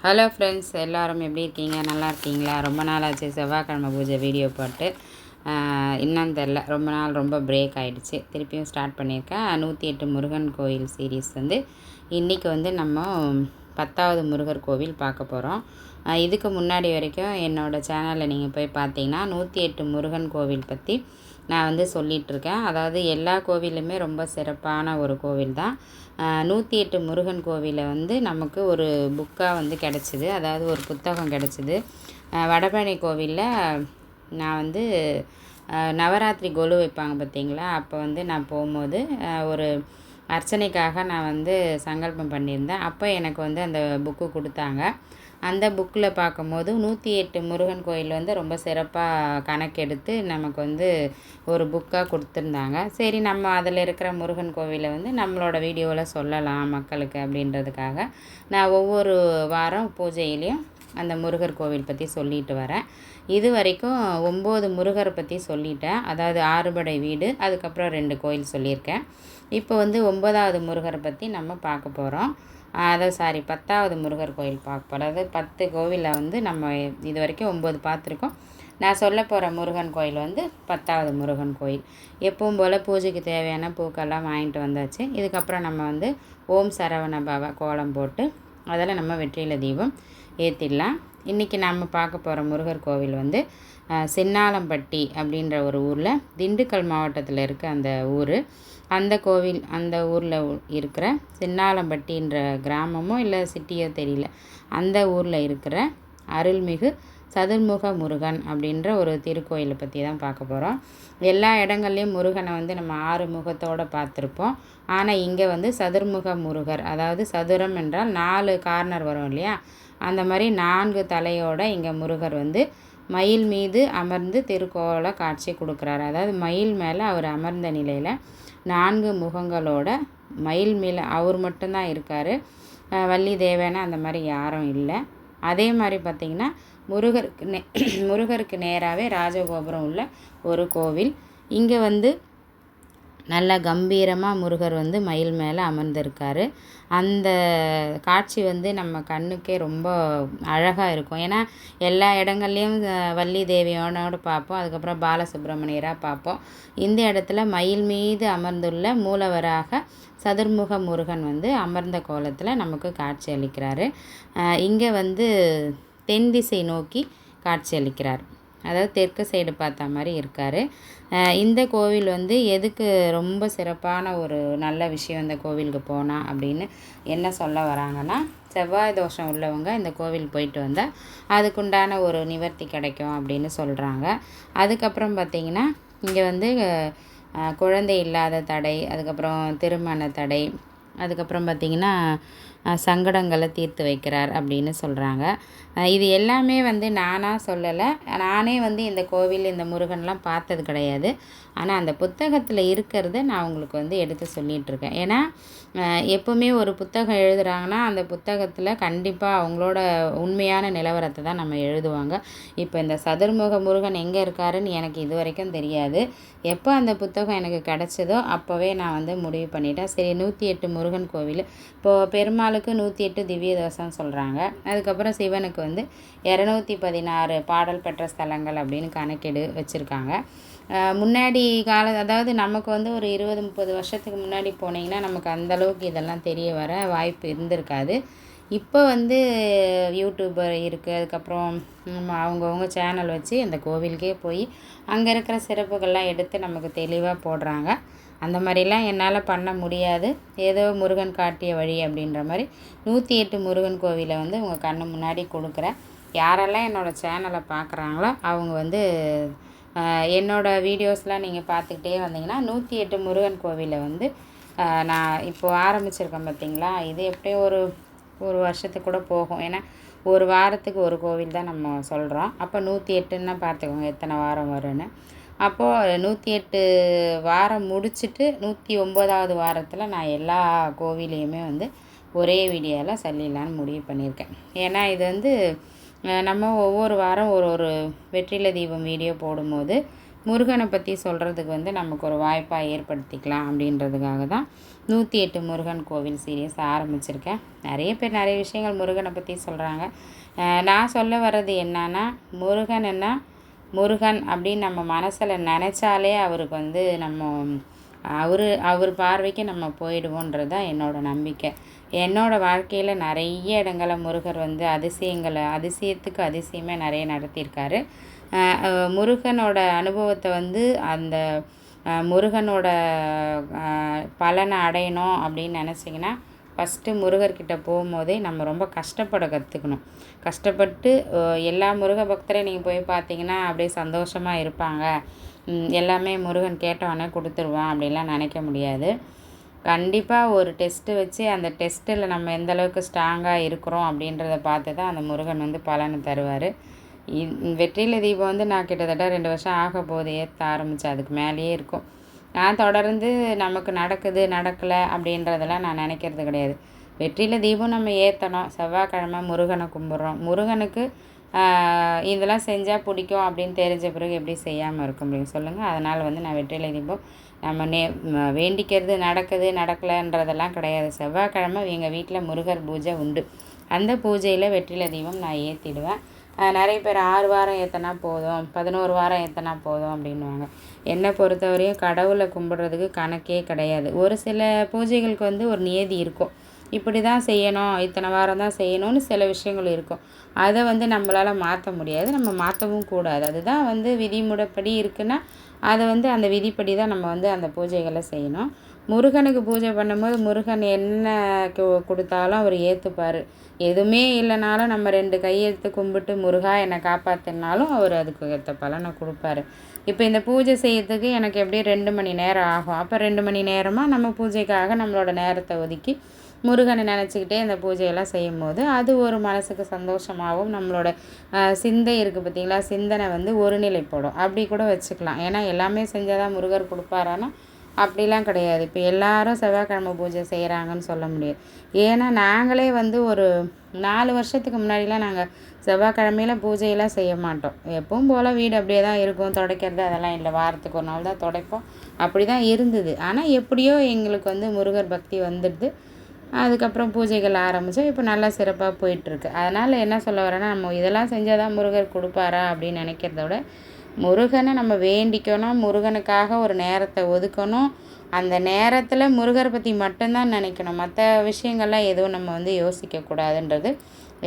Hello friends, எல்லோரும் எப்படி இருக்கீங்க? நல்லா இருக்கீங்களா? ரொம்ப நாள் ஆச்சு செவ்வாய்க்கிழமை பூஜை வீடியோ போட்டு. என்னன்னு தெரில, ரொம்ப நாள் ரொம்ப பிரேக் ஆகிடுச்சு. திருப்பியும் ஸ்டார்ட் பண்ணியிருக்கேன். 108 முருகன் கோயில் சீரீஸ் இன்றைக்கி நம்ம 10வது முருகர் கோவில் பார்க்க போகிறோம். இதுக்கு முன்னாடி வரைக்கும் என்னோடய சேனலில் நீங்கள் போய் பார்த்தீங்கன்னா 108 முருகன் கோவில் பற்றி நான் சொல்லிகிட்ருக்கேன். அதாவது எல்லா கோவிலுமே ரொம்ப சிறப்பான ஒரு கோவில் தான். 108 முருகன் கோவிலை நமக்கு ஒரு புக்காக கிடச்சிது. அதாவது ஒரு புத்தகம் கிடச்சிது. வடபழனி கோவிலில் நான் நவராத்திரி கொலு வைப்பாங்க பார்த்தீங்களா, அப்போ நான் போகும்போது ஒரு அர்ச்சனைக்காக நான் சங்கல்பம் பண்ணியிருந்தேன். அப்போ எனக்கு அந்த புக்கு கொடுத்தாங்க. அந்த புக்கில் பார்க்கும்போது 108 முருகன் கோயில் ரொம்ப சிறப்பாக கணக்கெடுத்து நமக்கு ஒரு புக்காக கொடுத்துருந்தாங்க. சரி, நம்ம அதில் இருக்கிற முருகன் கோவிலை நம்மளோட வீடியோவில் சொல்லலாம் மக்களுக்கு அப்படின்றதுக்காக நான் ஒவ்வொரு வாரம் பூஜையிலையும் அந்த முருகர் கோவில் பற்றி சொல்லிட்டு வரேன். இது வரைக்கும் 9 முருகரை பற்றி சொல்லிட்டேன். அதாவது 6 படை வீடு, அதுக்கப்புறம் 2 கோயில் சொல்லியிருக்கேன். இப்போ 9வது முருகரை பற்றி நம்ம பார்க்க போகிறோம். அதாவது 10வது முருகர் கோயில் பார்க்க போகிறோம். அதாவது 10 கோவிலில் நம்ம இது வரைக்கும் 9 பார்த்துருக்கோம். நான் சொல்ல போகிற முருகன் கோயில் 10வது முருகன் கோயில். எப்பவும் போல் பூஜைக்கு தேவையான பூக்கெல்லாம் வாங்கிட்டு வந்தாச்சு. இதுக்கப்புறம் நம்ம ஓம் சரவண பவ கோலம் போட்டு அதில் நம்ம வெற்றிலை தீபம் ஏற்றிடலாம். இன்றைக்கி நம்ம பார்க்க போகிற முருகர் கோவில் சின்னாலம்பட்டி அப்படின்ற ஒரு ஊரில், திண்டுக்கல் மாவட்டத்தில் இருக்க அந்த ஊர். அந்த கோவில் அந்த ஊரில் இருக்கிற சின்னாலம்பட்டின்ற கிராமமோ இல்லை சிட்டியோ தெரியல, அந்த ஊரில் இருக்கிற அருள்மிகு சதுர்முக முருகன் அப்படின்ற ஒரு திருக்கோயிலை பற்றி தான் பார்க்க போகிறோம். எல்லா இடங்கள்லையும் முருகனை நம்ம 6 முகத்தோடு பார்த்துருப்போம். ஆனால் இங்கே சதுர்முக முருகர், அதாவது சதுரம் என்றால் 4 கார்னர் வரும் இல்லையா, அந்த மாதிரி 4 தலையோட இங்கே முருகர் மயில் மீது அமர்ந்து திருக்கோல காட்சி கொடுக்குறாரு. அதாவது மயில் மேலே அவர் அமர்ந்த நிலையில் 4 முகங்களோட மயில் மேலே அவர் மட்டும்தான் இருக்கார். வள்ளி தேவனை அந்த மாதிரி யாரும் இல்லை. அதே மாதிரி பார்த்திங்கன்னா முருகருக்கு நேராகவே ராஜகோபுரம் உள்ள ஒரு கோவில். இங்கே நல்ல கம்பீரமாக முருகர் மயில் மேலே அமர்ந்திருக்காரு. அந்த காட்சி நம்ம கண்ணுக்கே ரொம்ப அழகாக இருக்கும். ஏன்னா எல்லா இடங்கள்லையும் வள்ளி தேவியோனோடு பார்ப்போம், அதுக்கப்புறம் பாலசுப்ரமணியராக பார்ப்போம். இந்த இடத்துல மயில் மீது அமர்ந்துள்ள மூலவராக சதுர்முக முருகன் அமர்ந்த கோலத்தில் நமக்கு காட்சி அளிக்கிறாரு. இங்கே தென் திசை நோக்கி காட்சி அளிக்கிறார். அதாவது தெற்கு சைடு பார்த்த மாதிரி இருக்கார். இந்த கோவில் எதுக்கு ரொம்ப சிறப்பான ஒரு நல்ல விஷயம் இந்த கோவிலுக்கு போனால் அப்படின்னு என்ன சொல்ல வராங்கன்னா, செவ்வாய் தோஷம் உள்ளவங்க இந்த கோவில் போயிட்டு வந்தால் அதுக்குண்டான ஒரு நிவர்த்தி கிடைக்கும் அப்படின்னு சொல்கிறாங்க. அதுக்கப்புறம் பார்த்திங்கன்னா இங்கே குழந்தை இல்லாத தடை, அதுக்கப்புறம் திருமண தடை, அதுக்கப்புறம் பார்த்திங்கன்னா சங்கடங்களை தீர்த்து வைக்கிறார் அப்படின்னு சொல்கிறாங்க. இது எல்லாமே நானாக சொல்லலை. நானே இந்த கோவில் இந்த முருகன்லாம் பார்த்தது கிடையாது. ஆனால் அந்த புத்தகத்தில் இருக்கிறத நான் உங்களுக்கு எடுத்து சொல்லிகிட்ருக்கேன். ஏன்னா எப்போவுமே ஒரு புத்தகம் எழுதுகிறாங்கன்னா அந்த புத்தகத்தில் கண்டிப்பாக அவங்களோட உண்மையான நிலவரத்தை தான் நம்ம எழுதுவாங்க. இப்போ இந்த சதுர்முக முருகன் எங்கே இருக்காருன்னு எனக்கு இது வரைக்கும் தெரியாது. எப்போ அந்த புத்தகம் எனக்கு கிடச்சதோ அப்போவே நான் முடிவு பண்ணிட்டேன். சரி, 108 முருகன் கோவில், இப்போது பெருமாளுக்கு 108 திவ்ய தோஷம் சொல்கிறாங்க. அதுக்கப்புறம் சிவனுக்கு 216 பாடல் பெற்ற ஸ்தலங்கள் அப்படின்னு கணக்கெடு வச்சுருக்காங்க. முன்னாடி அதாவது நமக்கு ஒரு 20-30 வருஷத்துக்கு முன்னாடி போனீங்கன்னா நமக்கு அந்தளவுக்கு இதெல்லாம் தெரிய வர வாய்ப்பு இருந்திருக்காது. இப்போ யூடியூபர் இருக்குது, அதுக்கப்புறம் அவங்கவுங்க சேனல் வச்சு அந்த கோவிலுக்கே போய் அங்கே இருக்கிற சிறப்புகள்லாம் எடுத்து நமக்கு தெளிவாக போடுறாங்க. அந்த மாதிரிலாம் என்னால் பண்ண முடியாது. ஏதோ முருகன் காட்டிய வழி அப்படின்ற மாதிரி 108 முருகன் கோவிலை உங்கள் கண்ணு முன்னாடி கொடுக்குறேன். யாரெல்லாம் என்னோடய சேனலை பார்க்குறாங்களோ அவங்க என்னோடய வீடியோஸ்லாம் நீங்கள் பார்த்துக்கிட்டே வந்தீங்கன்னா 108 முருகன் கோவிலை நான் இப்போது ஆரம்பிச்சிருக்கேன் பார்த்திங்களா, இது எப்படியும் ஒரு வருஷத்துக்கு கூட போகும். ஏன்னா ஒரு வாரத்துக்கு ஒரு கோவில் தான் நம்ம சொல்கிறோம். அப்போ 108ன்னா பார்த்துக்கோங்க எத்தனை வாரம் வரும்னு. அப்போது 108 வாரம் முடிச்சுட்டு 109வது வாரத்தில் நான் எல்லா கோவிலையுமே ஒரே வீடியோவில் சொல்லிடலான்னு முடிவு பண்ணியிருக்கேன். ஏன்னா இது நம்ம ஒவ்வொரு வாரம் ஒரு வெற்றிலை தீபம் வீடியோ போடும்போது முருகனை பற்றி சொல்கிறதுக்கு வந்து நமக்கு ஒரு வாய்ப்பாக ஏற்படுத்திக்கலாம் அப்படின்றதுக்காக தான் 108 முருகன் கோவில் சீரியஸ் ஆரம்பிச்சிருக்கேன். நிறைய பேர் நிறைய விஷயங்கள் முருகனை பற்றி சொல்கிறாங்க. நான் சொல்ல வர்றது என்னன்னா, முருகன் அப்படின்னு நம்ம மனசில் நினச்சாலே அவருக்கு வந்து அவர் பார்வைக்கு நம்ம போயிடுவோன்றது தான் என்னோடய நம்பிக்கை. என்னோடய வாழ்க்கையில் நிறைய இடங்களில் முருகர் வந்து அதிசயத்துக்கு அதிசயமே நிறைய நடத்தியிருக்காரு. முருகனோட அனுபவத்தை வந்து அந்த முருகனோட பலனை அடையணும் அப்படின்னு நினச்சிங்கன்னா ஃபஸ்ட்டு முருகர்கிட்ட போகும்போதே நம்ம ரொம்ப கஷ்டப்பட கற்றுக்கணும். கஷ்டப்பட்டு எல்லா முருக பக்தரையும் நீங்கள் போய் பார்த்தீங்கன்னா அப்படியே சந்தோஷமாக இருப்பாங்க, எல்லாமே முருகன் கேட்டவொடனே கொடுத்துருவான் அப்படின்லாம் நினைக்க முடியாது. கண்டிப்பாக ஒரு டெஸ்ட்டு வச்சு அந்த டெஸ்ட்டில் நம்ம எந்தளவுக்கு ஸ்ட்ராங்காக இருக்கிறோம் அப்படின்றத பார்த்து தான் அந்த முருகன் வந்து பலனை தருவார். வெற்றிலை தீபம் வந்து நான் கிட்டத்தட்ட 2 வருஷம் ஆக போகுது ஏற்ற ஆரம்பித்தேன். அதுக்கு மேலேயே இருக்கும். நான் தொடர்ந்து நமக்கு நடக்கலை அப்படின்றதெல்லாம் நான் நினைக்கிறது கிடையாது. வெற்றிலை தீபம் நம்ம ஏற்றணும். செவ்வாய்க்கிழமை முருகனை கும்பிட்றோம். முருகனுக்கு இதெல்லாம் செஞ்சால் பிடிக்கும் அப்படின்னு தெரிஞ்ச பிறகு எப்படி செய்யாமல் இருக்க முடியும் சொல்லுங்கள். அதனால் வந்து நான் வெற்றிலை தீபம் நம்ம வேண்டிக்கிறது நடக்கலைன்றதெல்லாம் கிடையாது. செவ்வாய்க்கிழமை எங்கள் வீட்டில் முருகர் பூஜை உண்டு. அந்த பூஜையில் வெற்றிலை தீபம் நான் ஏற்றிடுவேன். நிறைய பேர் 6 வாரம் ஏற்றினா போதும், 11 வாரம் ஏற்றினா போதும் அப்படின்வாங்க. என்னை பொறுத்தவரையும் கடவுளை கும்பிட்றதுக்கு கணக்கே கிடையாது. ஒரு சில பூஜைகளுக்கு வந்து ஒரு நியதி இருக்கும், இப்படி தான் செய்யணும், இத்தனை வாரம் தான் செய்யணும்னு சில விஷயங்கள் இருக்கும். அதை வந்து நம்மளால் மாற்ற முடியாது, நம்ம மாற்றவும் கூடாது. அதுதான் வந்து விதிமுறைப்படி இருக்குன்னா அதை வந்து அந்த விதிப்படி தான் நம்ம வந்து அந்த பூஜைகளை செய்யணும். முருகனுக்கு பூஜை பண்ணும்போது முருகன் என்ன கொடுத்தாலும் அவர் ஏற்றுப்பார். எதுவுமே இல்லைனாலும் நம்ம 2 கையெழுத்து கும்பிட்டு முருகா என்னை காப்பாற்றினாலும் அவர் அதுக்கு ஏற்ற பலனை கொடுப்பாரு. இப்போ இந்த பூஜை செய்யறதுக்கு எனக்கு எப்படியும் 2 மணி நேரம் ஆகும். அப்போ 2 மணி நேரமாக நம்ம பூஜைக்காக நம்மளோட நேரத்தை ஒதுக்கி முருகனை நினச்சிக்கிட்டே இந்த பூஜையெல்லாம் செய்யும்போது அது ஒரு மனசுக்கு சந்தோஷமாகவும் நம்மளோட சிந்தை இருக்குது பார்த்திங்களா, சிந்தனை வந்து ஒருநிலைப்படும். அப்படி கூட வச்சுக்கலாம். ஏன்னா எல்லாமே செஞ்சால் தான் முருகர் கொடுப்பாரான்னா அப்படிலாம் கிடையாது. இப்போ எல்லாரும் செவ்வாய்க்கிழமை பூஜை செய்கிறாங்கன்னு சொல்ல முடியாது. ஏன்னா நாங்களே வந்து ஒரு 4 வருஷத்துக்கு முன்னாடிலாம் நாங்கள் செவ்வாய்க்கிழமையில் பூஜையெல்லாம் செய்ய மாட்டோம். எப்பவும் போல் வீடு அப்படியே தான் இருக்கும், துடைக்கிறது அதெல்லாம் இல்லை, வாரத்துக்கு ஒரு நாள் தான் துடைப்போம். அப்படி தான் இருந்தது. ஆனால் எப்படியோ எங்களுக்கு வந்து முருகர் பக்தி வந்துடுது. அதுக்கப்புறம் பூஜைகள் ஆரம்பித்தோம். இப்போ நல்லா சிறப்பாக போயிட்டுருக்கு. அதனால் என்ன சொல்ல வரேன்னா, நம்ம இதெல்லாம் செஞ்சால் தான் முருகர் கொடுப்பாரா அப்படின்னு நினைக்கிறத விட முருகனை நம்ம வேண்டிக்கணும், முருகனுக்காக ஒரு நேரத்தை ஒதுக்கணும். அந்த நேரத்தில் முருகரை பற்றி மட்டும்தான் நினைக்கணும். மற்ற விஷயங்கள்லாம் எதுவும் நம்ம வந்து யோசிக்கக்கூடாதுன்றது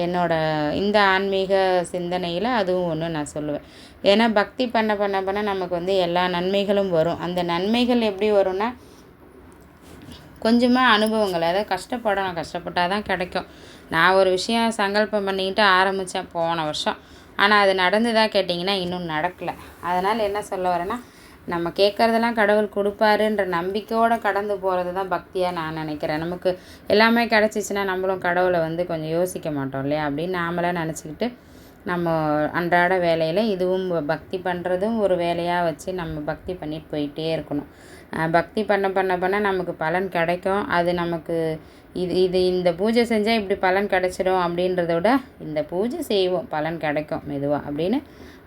என்னோட இந்த ஆன்மீக சிந்தனையில் அதுவும் ஒன்று நான் சொல்லுவேன். ஏன்னா பக்தி பண்ண நமக்கு வந்து எல்லா நன்மைகளும் வரும். அந்த நன்மைகள் எப்படி வரும்னா கொஞ்சமாக அனுபவங்கள், அதாவது கஷ்டப்பட்டால் தான் கிடைக்கும். நான் ஒரு விஷயம் சங்கல்பம் பண்ணிக்கிட்டு ஆரம்பித்தேன் போன வருஷம். ஆனால் அது நடந்துதா கேட்டிங்கன்னா இன்னும் நடக்கலை. அதனால் என்ன சொல்ல வரேன்னா, நம்ம கேட்குறதெல்லாம் கடவுள் கொடுப்பாருன்ற நம்பிக்கையோடு கடந்து போகிறது தான் பக்தியாக நான் நினைக்கிறேன். நமக்கு எல்லாமே கிடச்சிச்சின்னா நம்மளும் கடவுளை வந்து கொஞ்சம் யோசிக்க மாட்டோம் இல்லையா அப்படின்னு நாமளாக நினச்சிக்கிட்டு நம்ம அன்றாட வேலையில் இதுவும் பக்தி பண்ணுறதும் ஒரு வேலையாக வச்சு நம்ம பக்தி பண்ணிட்டு போயிட்டே இருக்கணும். பக்தி பண்ண நமக்கு பலன் கிடைக்கும். அது நமக்கு இந்த பூஜை செஞ்சால் இப்படி பலன் கிடைச்சிடும் அப்படின்றத விட இந்த பூஜை செய்வோம் பலன் கிடைக்கும் மெதுவாக அப்படின்னு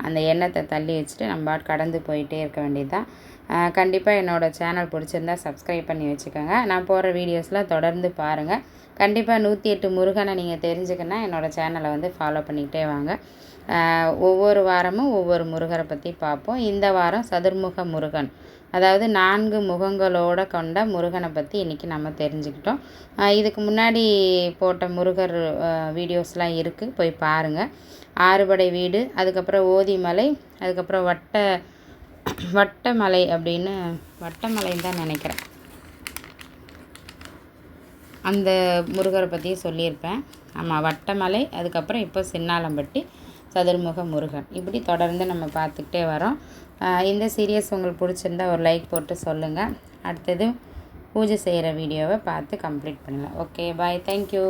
அந்த எண்ணத்தை தள்ளி வச்சுட்டு நம்ம கடந்து போயிட்டே இருக்க வேண்டியது தான். கண்டிப்பாக என்னோடய சேனல் பிடிச்சிருந்தா சப்ஸ்கிரைப் பண்ணி வச்சுக்கோங்க. நான் போடுற வீடியோஸ்லாம் தொடர்ந்து பாருங்கள். கண்டிப்பாக 108 முருகனை நீங்கள் தெரிஞ்சுக்கன்னா என்னோடய சேனலை வந்து ஃபாலோ பண்ணிக்கிட்டே வாங்க. ஒவ்வொரு வாரமும் ஒவ்வொரு முருகரை பற்றி பார்ப்போம். இந்த வாரம் சதுர்முக முருகன், அதாவது 4 முகங்களோட கொண்ட முருகனை பற்றி இன்றைக்கி நம்ம தெரிஞ்சுக்கிட்டோம். இதுக்கு முன்னாடி போட்ட முருகர் வீடியோஸ்லாம் இருக்குது, போய் பாருங்கள். ஆறுபடை வீடு, அதுக்கப்புறம் ஓதிமலை, அதுக்கப்புறம் வட்டமலை அப்படின்னு வட்டமலைன்னு தான் நினைக்கிறேன், அந்த முருகரை பற்றியும் சொல்லியிருப்பேன். ஆமாம், வட்டமலை, அதுக்கப்புறம் இப்போ சின்னாலம்பட்டி சதுர்முக முருகன், இப்படி தொடர்ந்து நம்ம பார்த்துக்கிட்டே வரோம். இந்த சீரியஸ் உங்களுக்கு பிடிச்சிருந்தா ஒரு லைக் போட்டு சொல்லுங்கள். அடுத்தது பூஜை செய்கிற வீடியோவை பார்த்து கம்ப்ளீட் பண்ணலாம். ஓகே, பாய், தேங்க்யூ.